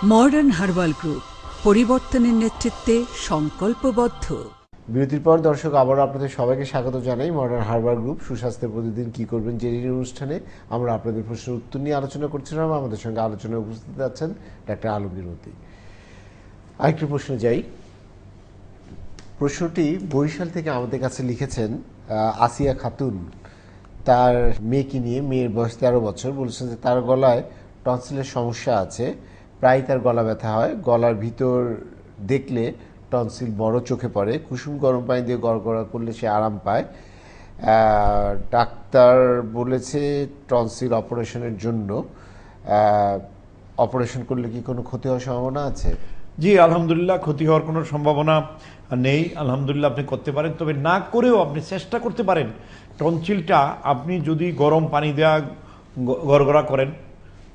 Modern herbal group, পরিবর্তনের নেতৃত্বে সংকল্পবদ্ধ। বিরতির পর দর্শক আবারও আপনাদের সবাইকে স্বাগত জানাই মডার্ন হার্বাল গ্রুপ সুস্বাস্থ্যের প্রতিদিন কি করবেন জেনে অনুষ্ঠানে আমরা আপনাদের প্রশ্নের উত্তর নিয়ে আলোচনা করছিলাম। আমাদের সঙ্গে আলোচনায় উপস্থিত আছেন ডাক্তার আলমগীর মতি। আরেকটি প্রশ্ন যাই। প্রশ্নটি বরিশাল থেকে আমাদের কাছে লিখেছেন আসিয়া খাতুন। তার মেয়েকে নিয়ে, মেয়ের বয়স 13 বছর। বলেছেন যে তার গলায় টনসিলের সমস্যা আছে, প্রায় তার গলা ব্যথা হয়, গলার ভিতর দেখলে টনসিল বড় চোখে পড়ে, কুসুম গরম পানি দিয়ে গড়গড়া করলে সে আরাম পায়। ডাক্তার বলেছে টনসিল অপারেশনের জন্য। অপারেশন করলে কি কোনো ক্ষতি হওয়ার সম্ভাবনা আছে? জি আলহামদুলিল্লাহ, ক্ষতি হওয়ার কোনো সম্ভাবনা নেই। আলহামদুলিল্লাহ আপনি করতে পারেন, তবে না করেও আপনি চেষ্টা করতে পারেন। টনসিলটা আপনি যদি গরম পানি দেওয়া গড়গড়া করেন,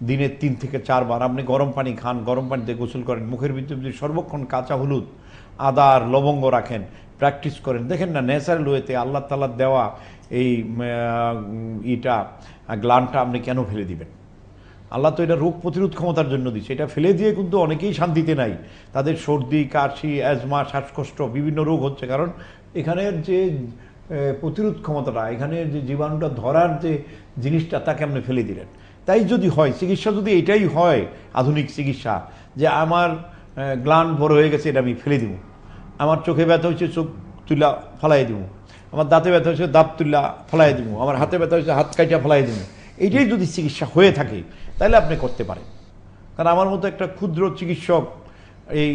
দিনে 3 থেকে 4 বার আপনি গরম পানি খান, গরম পানিতে গোসল করেন, মুখের ভিতরে যদি সর্বক্ষণ কাঁচা হলুদ, আদা আর লবঙ্গ রাখেন, প্র্যাকটিস করেন, দেখেন না ন্যাচারাল ওয়েতে আল্লাহ তাআলা দেওয়া এই গ্ল্যান্ডটা আপনি কেন ফেলে দিবেন? আল্লাহ তো এটা রোগ প্রতিরোধ ক্ষমতার জন্য দিচ্ছে। এটা ফেলে দিয়ে কিন্তু অনেকেই শান্তিতে নাই, তাদের সর্দি, কাশি, অ্যাজমা, শ্বাসকষ্ট, বিভিন্ন রোগ হচ্ছে। কারণ এখানের যে প্রতিরোধ ক্ষমতাটা, এখানের যে জীবাণুটা ধরার যে জিনিসটা, তাকে আপনি ফেলে দিলেন। তাই যদি হয়, চিকিৎসা যদি এটাই হয় আধুনিক চিকিৎসা, যে আমার গ্ল্যান্ড বড় হয়ে গেছে, এটা আমি ফেলে দিব, আমার চোখে ব্যথা হচ্ছে চোখ তুলা ফেলাই দিব, আমার দাঁতে ব্যথা হচ্ছে দাঁত তুলা ফেলাই দিব, আমার হাতে ব্যথা হচ্ছে হাত কাইটা ফেলাই দিব, এইটাই যদি চিকিৎসা হয়ে থাকে তাহলে আপনি করতে পারেন। কারণ আমার মতো একটা ক্ষুদ্র চিকিৎসক এই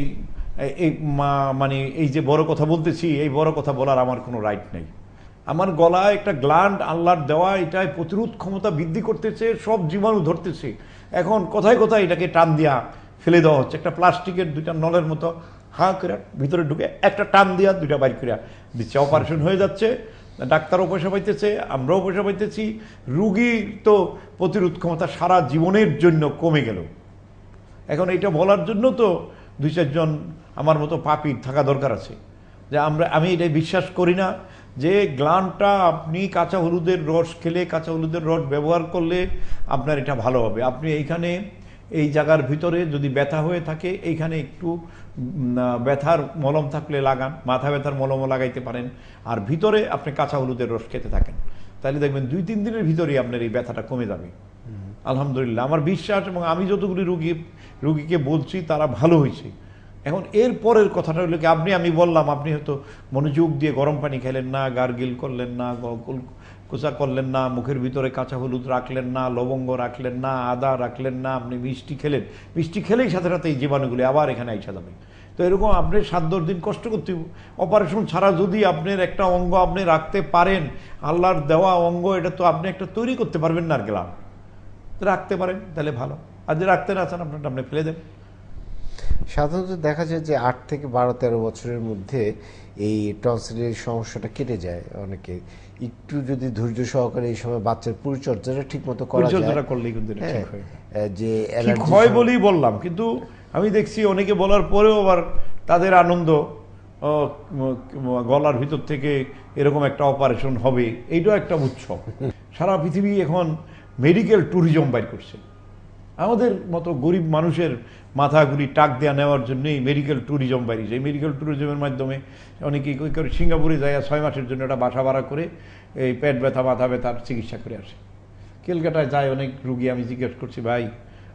মানে এই যে বড় কথা বলতেছি, এই বড় কথা বলার আমার কোনো রাইট নেই। আমার গলায় একটা গ্ল্যান্ড আল্লাহর দেওয়া, এটাই প্রতিরোধ ক্ষমতা বৃদ্ধি করতেছে, সব জীবাণু ধরতেছে। এখন কোথায় কোথায় এটাকে টান দিয়া ফেলে দেওয়া হচ্ছে। একটা প্লাস্টিকের 2টা নলের মতো হাঁ করে ভিতরে ঢুকে একটা টান দিয়া 2টা বাইর করে দিচ্ছে, অপারেশন হয়ে যাচ্ছে, ডাক্তারও পয়সা পাইতেছে, আমরাও পয়সা পাইতেছি, রুগীর তো প্রতিরোধ ক্ষমতা সারা জীবনের জন্য কমে গেল। এখন এটা বলার জন্য তো 2-4 জন আমার মতো পাপী থাকা দরকার আছে, যে আমি এটাই বিশ্বাস করি না যে গ্ল্যান্ডটা আপনি কাঁচা হলুদের রস খেলে, কাঁচা হলুদের রস ব্যবহার করলে আপনার এটা ভালো হবে। আপনি এইখানে এই জায়গার ভিতরে যদি ব্যথা হয়ে থাকে, এইখানে একটু ব্যথার মলম থাকলে লাগান, মাথা ব্যথার মলমও লাগাইতে পারেন, আর ভিতরে আপনি কাঁচা হলুদের রস খেতে থাকেন, তাহলে দেখবেন 2-3 দিনের ভিতরেই আপনার এই ব্যথাটা কমে যাবে। আলহামদুলিল্লাহ আমার বিশ্বাস, এবং আমি যতগুলি রুগীকে বলছি তারা ভালো হয়েছে। এখন এর পরের কথাটা হলো কি, আমি বললাম, আপনি হয়তো মনোযোগ দিয়ে গরম পানি খেলেন না, গার্গিল করলেন না, কোচা করলেন না, মুখের ভিতরে কাঁচা হলুদ রাখলেন না, লবঙ্গ রাখলেন না, আদা রাখলেন না, আপনি মিষ্টি খেলেন, মিষ্টি খেলেই সাথে সাথে এই জীবাণুগুলি আবার এখানে আইসা যাবে। তো এরকম আপনি 7-10 দিন কষ্ট করতে, অপারেশন ছাড়া যদি আপনার একটা অঙ্গ আপনি রাখতে পারেন, আল্লাহর দেওয়া অঙ্গ, এটা তো আপনি একটা তৈরি করতে পারবেন না, আর গেলাম রাখতে পারেন তাহলে ভালো, আর যে রাখতে না চান আপনারটা আপনি ফেলে দেন। সাধারণত দেখা যায় যে 8 থেকে 12-13 বছরের মধ্যে এই টনসিলের সমস্যাটা কেটে যায় অনেকে। একটু যদি ধৈর্য সহকারে এই সময় বাচ্চার পরিচর্যাটা ঠিকমতো করা যায়, পরিচর্যাটা করলেই কিন্তু এটা ঠিক হয়। যে ঠিক হয় বলেই বললাম, কিন্তু আমি দেখছি অনেকে বলার পরেও আবার তাদের আনন্দ, গলার ভিতর থেকে এরকম একটা অপারেশন হবে, এইটাও একটা উৎসব। সারা পৃথিবী এখন মেডিকেল ট্যুরিজম বাইর করছে। আমাদের মতো গরিব মানুষের মাথাগুলি টাক দেওয়া নেওয়ার জন্যই মেডিকেল ট্যুরিজম বাইরেছে। এই মেডিকেল ট্যুরিজমের মাধ্যমে অনেকেই কী করে, সিঙ্গাপুরে যায় 6 মাসের জন্য একটা বাসা ভাড়া করে এই পেট ব্যথা, মাথা ব্যথার চিকিৎসা করে আসে। ক্যালকাটায় যায় অনেক রুগী, আমি জিজ্ঞেস করছি, ভাই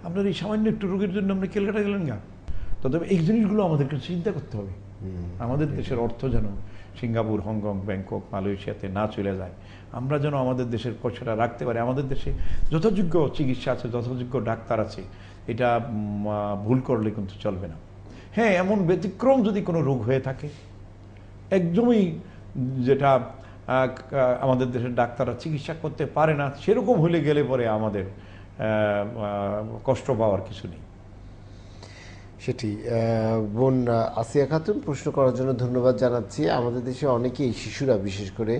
আপনার এই সামান্য একটু রোগের জন্য আপনি ক্যালকাটা গেলেন না? তবে এই জিনিসগুলো আমাদেরকে চিন্তা করতে হবে। আমাদের দেশের অর্থ যেন সিঙ্গাপুর, হংকং, ব্যাংকক, মালয়েশিয়াতে না চলে যায়, আমরা যেন আমাদের দেশের পয়সাটা রাখতে পারি। আমাদের দেশে যথাযোগ্য চিকিৎসা আছে, যথাযোগ্য ডাক্তার আছে, এটা ভুল করলে কিন্তু চলবে না। হ্যাঁ, এমন ব্যতিক্রম যদি কোনো রোগ হয়ে থাকে একদমই, যেটা আমাদের দেশের ডাক্তাররা চিকিৎসা করতে পারে না, সেরকম হলে গেলে পরে আমাদের কষ্ট পাওয়ার কিছু নেই। সেটি বোন আসিয়া খাতুন, প্রশ্ন করার জন্য ধন্যবাদ জানাচ্ছি। আমাদের দেশে অনেকেই শিশুরা বিশেষ করে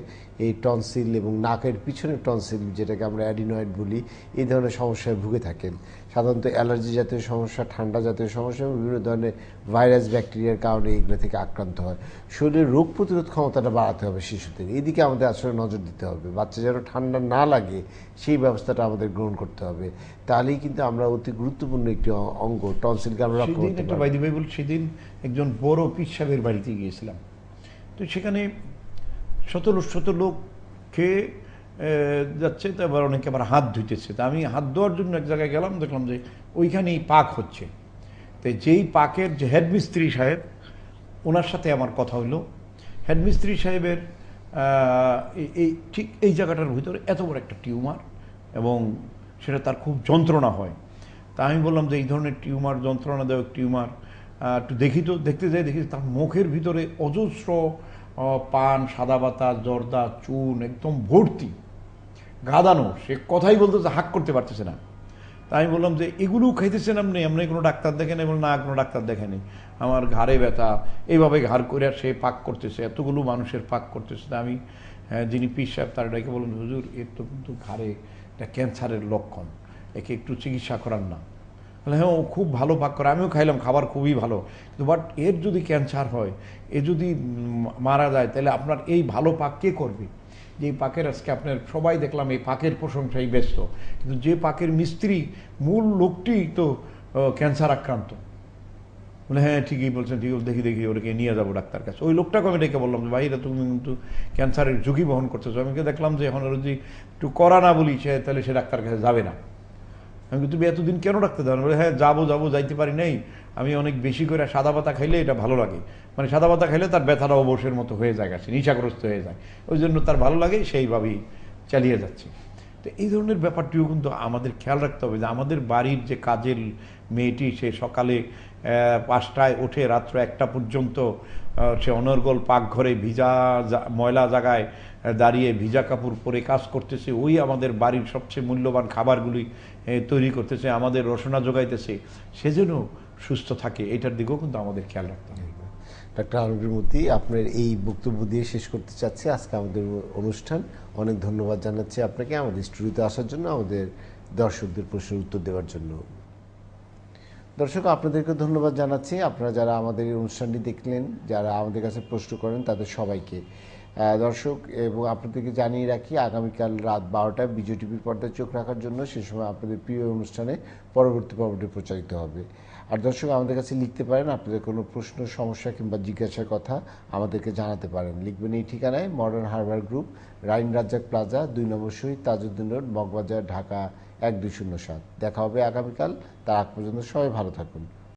এই টনসিল এবং নাকের পিছনের টনসিল, যেটাকে আমরা অ্যাডিনয়েড বলি, এই ধরনের সমস্যায় ভুগে থাকেন। সাধারণত অ্যালার্জি জাতীয় সমস্যা, ঠান্ডা জাতীয় সমস্যা এবং বিভিন্ন ধরনের ভাইরাস ব্যাকটেরিয়ার কারণে এইগুলো থেকে আক্রান্ত হয়। শরীরের রোগ প্রতিরোধ ক্ষমতাটা বাড়াতে হবে শিশুদের, এইদিকে আমাদের আসলে নজর দিতে হবে। বাচ্চা যেন ঠান্ডা না লাগে সেই ব্যবস্থাটা আমাদের গ্রহণ করতে হবে, তাহলেই কিন্তু আমরা অতি গুরুত্বপূর্ণ একটি অঙ্গ টনসিলকে আমরা রক্ষা সেদিন করতে একটা পারবো। বাইদি ভাই বল, সেদিন একজন বড় পীর সাহেবের বাড়িতে গিয়েছিলাম। তো সেখানে শত লোক খেয়ে যাচ্ছে, তো আবার অনেকে আবার হাত ধুইতেছে। তা আমি হাত ধোয়ার জন্য এক জায়গায় গেলাম, দেখলাম যে ওইখানেই পাক হচ্ছে। তো যেই পাকের যে হেডমিস্ত্রি সাহেব, ওনার সাথে আমার কথা হইলো। হেডমিস্ত্রি সাহেবের এই ঠিক এই জায়গাটার ভিতরে এত বড় একটা টিউমার, এবং সেটা তার খুব যন্ত্রণা হয়। তা আমি বললাম যে এই ধরনের টিউমার, যন্ত্রণাদায়ক টিউমার, একটু দেখি তো। দেখতে যাই, দেখি তার মুখের ভিতরে অজস্র পান, সাদা পাতা, জর্দা, চুন একদম ভর্তি, গাদানো। সে কথাই বলতেছে, হাক করতে পারতেছে না। তাই আমি বললাম যে এগুলো খাইতেছেন আপনি, আপনি কোনো ডাক্তার দেখেন? বললাম না, কোনো ডাক্তার দেখেনি, আমার ঘাড়ে ব্যথা, এইভাবে ঘাড় করে সে পাক করতেছে, এতগুলো মানুষের পাক করতেছে। তা আমি যিনি পীর সাহেব তার ডেকে বললাম, হুজুর এর তো কিন্তু ঘাড়ে এটা ক্যান্সারের লক্ষণ, একে একটু চিকিৎসা করান না। বলে হ্যাঁ, ও খুব ভালো পাক করে, আমিও খাইলাম, খাবার খুবই ভালো, কিন্তু বাট এর যদি ক্যান্সার হয়, এ যদি মারা যায়, তাহলে আপনার এই ভালো পাক কে করবে? যে পাকের আজকে আপনার সবাই দেখলাম এই পাকের প্রশংসায় ব্যস্ত, কিন্তু যে পাকের মিস্ত্রি, মূল লোকটি তো ক্যান্সার আক্রান্ত। বলে হ্যাঁ ঠিকই বলছেন, ঠিক, দেখি ওটাকে নিয়ে যাবো ডাক্তার কাছে। ওই লোকটাকে আমি ডেকে বললাম যে ভাই, এটা তুমি কিন্তু ক্যান্সারের ঝুঁকি বহন করতেছো। আমি দেখলাম যে এখন যদি একটু করা না বলি, তাহলে সে ডাক্তার কাছে যাবে না। আমি কিন্তু তুমি এতদিন কেন ডাক্তার দেবেন? বলে হ্যাঁ যাবো যাইতে পারি নাই, আমি অনেক বেশি করে সাদা পাতা খাইলে এটা ভালো লাগে, মানে সাদা পাতা খাইলে তার ব্যথাটা অবসের মতো হয়ে যায়, গেছে নেশাগ্রস্ত হয়ে যায়, ওই জন্য তার ভালো লাগে, সেইভাবেই চালিয়ে যাচ্ছে। তো এই ধরনের ব্যাপারটিও কিন্তু আমাদের খেয়াল রাখতে হবে যে আমাদের বাড়ির যে কাজের মেয়েটি, সে সকালে 5টায় উঠে রাত্র 1টা পর্যন্ত সে অনর্গল পাকঘরে ভিজা ময়লা জায়গায় দাঁড়িয়ে ভিজা কাপড় পরে কাজ করতেছে, ওই আমাদের বাড়ির সবচেয়ে মূল্যবান খাবারগুলি তৈরি করতেছে, আমাদের রসনা যোগাইতেছে, সে যেন সুস্থ থাকে, এটার দিকেও কিন্তু আমাদের খেয়াল রাখতে হবে। ডাক্তার আলমগীর মতি, আপনার এই বক্তব্য দিয়ে শেষ করতে চাচ্ছি আজকে আমাদের অনুষ্ঠান। অনেক ধন্যবাদ জানাচ্ছি আপনাকে আমাদের স্টুডিওতে আসার জন্য, আমাদের দর্শকদের প্রশ্নের উত্তর দেওয়ার জন্য। দর্শক, আপনাদেরকে ধন্যবাদ জানাচ্ছি, আপনারা যারা আমাদের এই অনুষ্ঠানটি দেখলেন, যারা আমাদের কাছে প্রশ্ন করেন, তাদের সবাইকে। দর্শক, এবং আপনাদেরকে জানিয়ে রাখি, আগামীকাল রাত 12টায় বিজয় টিভির পর্দায় চোখ রাখার জন্য। সে সময় আপনাদের প্রিয় অনুষ্ঠানে পরবর্তী পর্বটি প্রচারিত হবে। আর দর্শক, আমাদের কাছে লিখতে পারেন, আপনাদের কোনো প্রশ্ন, সমস্যা কিংবা জিজ্ঞাসার কথা আমাদেরকে জানাতে পারেন। লিখবেন এই ঠিকানায়, মডার্ন হারবার গ্রুপ, রাইন রাজ্জাক প্লাজা, 2 নম্বর শহীদ তাজউদ্দিন রোড, মগবাজার, ঢাকা 1207। দেখা হবে আগামীকাল। তার আগ পর্যন্ত সবাই ভালো থাকুন।